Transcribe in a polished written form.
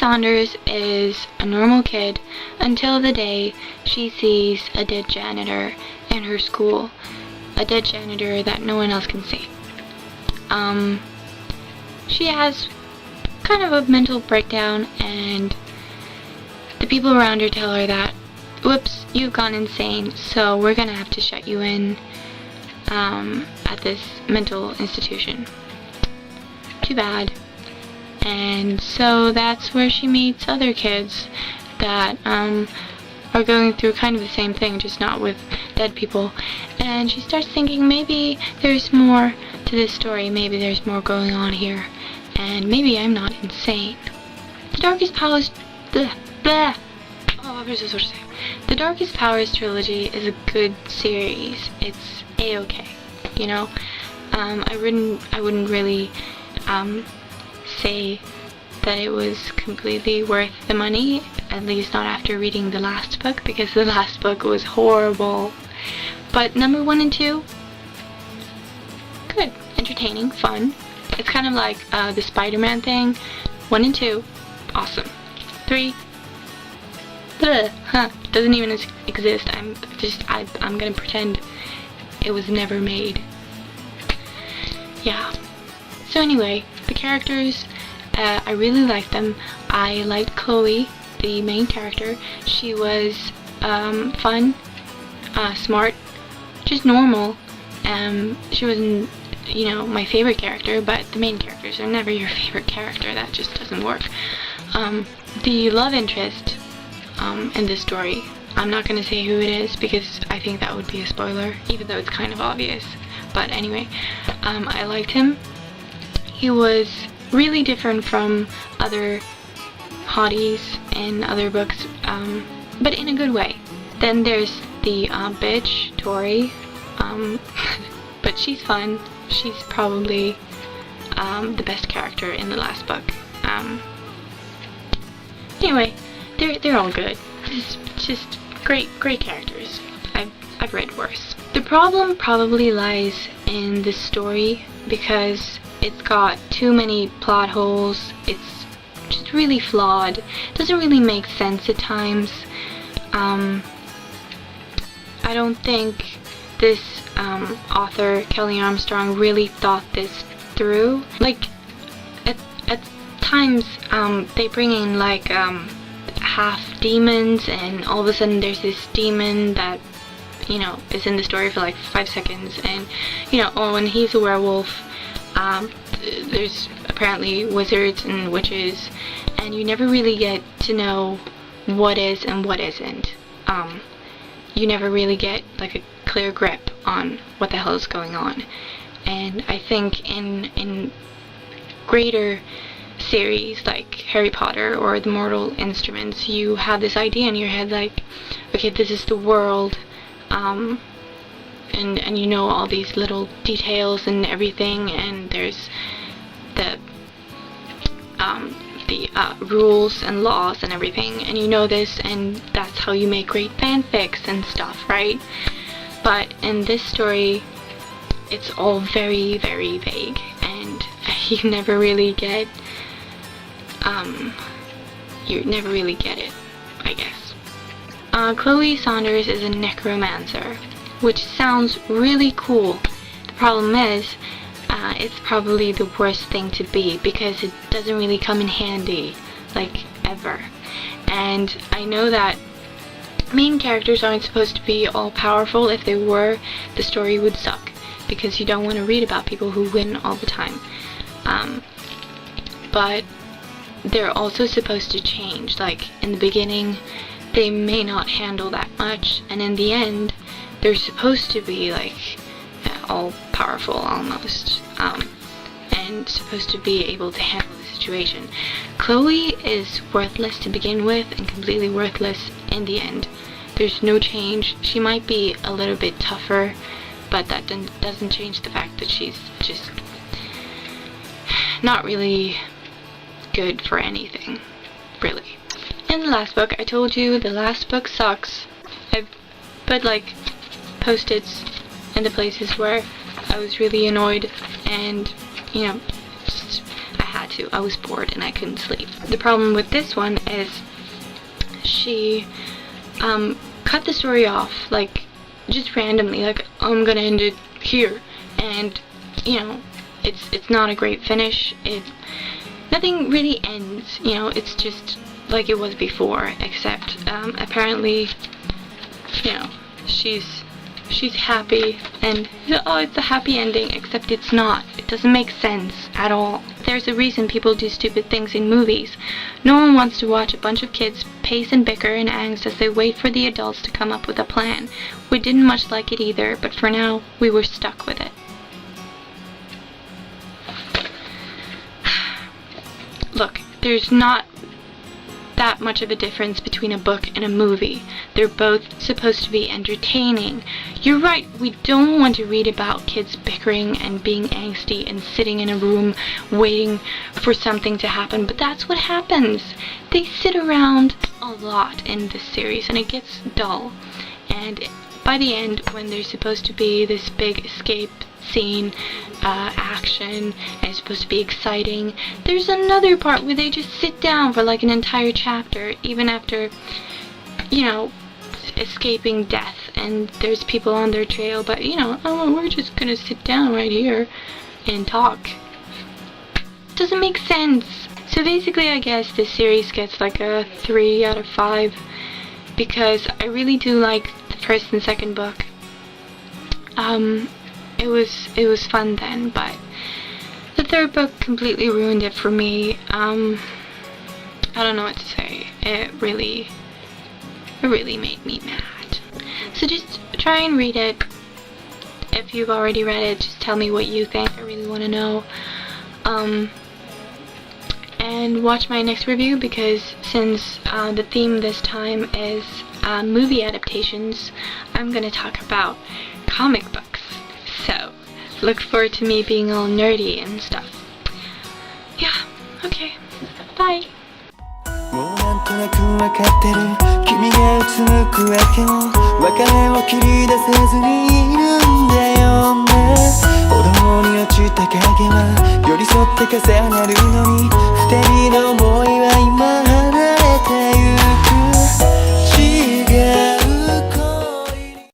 Saunders is a normal kid until the day she sees a dead janitor in her school. A dead janitor that no one else can see. She has kind of a mental breakdown, and the people around her tell her that, whoops, you've gone insane, so we're gonna have to shut you in at this mental institution. Too bad. And so that's where she meets other kids that are going through kind of the same thing, just not with dead people. And she starts thinking, maybe there's more to this story, maybe there's more going on here, and maybe I'm not insane. The Darkest Powers... Oh, what was I supposed to say? The Darkest Powers trilogy is a good series. It's a-okay, you know? I wouldn't really say that it was completely worth the money, at least not after reading the last book, because the last book was horrible. But number 1 and 2, good, entertaining, fun. It's kind of like the Spider-Man thing. 1 and 2, awesome. 3, doesn't even exist. I'm gonna pretend it was never made. Yeah. So anyway, the characters, I really liked them. I liked Chloe, the main character. She was fun, smart, just normal. She wasn't, you know, my favorite character, but the main characters are never your favorite character. That just doesn't work. The love interest in this story, I'm not going to say who it is because I think that would be a spoiler, even though it's kind of obvious. But anyway, I liked him. He was really different from other hotties in other books, but in a good way. Then there's the bitch, Tori, but she's fun. She's probably the best character in the last book. Anyway, they're all good. It's just great characters. I've read worse. The problem probably lies in the story, because it's got too many plot holes. It's just really flawed. It doesn't really make sense at times. I don't think this author, Kelly Armstrong, really thought this through. Like, at times, they bring in like half demons, and all of a sudden there's this demon that, you know, is in the story for like 5 seconds, and, you know, oh, and he's a werewolf. There's apparently wizards and witches, and you never really get to know what is and what isn't. You never really get like a clear grip on what the hell is going on. And I think in greater series like Harry Potter or The Mortal Instruments, you have this idea in your head like, okay, this is the world, and you know all these little details and everything, and there's the rules and laws and everything, and you know this, and that's how you make great fanfics and stuff, right? But in this story, it's all very, very vague, and you never really get it, I guess. Chloe Saunders is a necromancer, which sounds really cool. The problem is, it's probably the worst thing to be, because it doesn't really come in handy, like, ever. And I know that main characters aren't supposed to be all-powerful. If they were, the story would suck, because you don't want to read about people who win all the time. But they're also supposed to change. Like, in the beginning, they may not handle that much, and in the end, they're supposed to be, like, all-powerful, almost, and supposed to be able to handle the situation. Chloe is worthless to begin with, and completely worthless in the end. There's no change. She might be a little bit tougher, but that doesn't change the fact that she's just not really good for anything, really. In the last book, I told you the last book sucks. I've put like post-its in the places where I was really annoyed, and, you know, just, I had to. I was bored and I couldn't sleep. The problem with this one is she cut the story off, like, just randomly, like, I'm gonna end it here, and, you know, it's not a great finish. Nothing really ends, you know, it's just like it was before, except, apparently, you know, she's happy, and, oh, it's a happy ending, except it's not. It doesn't make sense at all. There's a reason people do stupid things in movies. No one wants to watch a bunch of kids pace and bicker in angst as they wait for the adults to come up with a plan. We didn't much like it either, but for now, we were stuck with it. Look, there's not that much of a difference between a book and a movie. They're both supposed to be entertaining. You're right, we don't want to read about kids bickering and being angsty and sitting in a room waiting for something to happen, but that's what happens. They sit around a lot in this series, and it gets dull. And by the end, when there's supposed to be this big escape scene, action, and it's supposed to be exciting, there's another part where they just sit down for like an entire chapter, even after, you know, escaping death, and there's people on their trail, but, you know, oh, we're just gonna sit down right here and talk. Doesn't make sense. So basically, I guess this series gets like a 3 out of 5, because I really do like the first and second book. It was fun then, but the third book completely ruined it for me. I don't know what to say. It really made me mad. So just try and read it. If you've already read it, just tell me what you think. I really want to know. And watch my next review, because since the theme this time is movie adaptations, I'm going to talk about comic books. So, look forward to me being all nerdy and stuff. Yeah, okay. Bye. もうなんとなくわかってる君がうつむくわけも別れを切り出せずにいるんだよね歩道に落ちた影は寄り添って重なるのに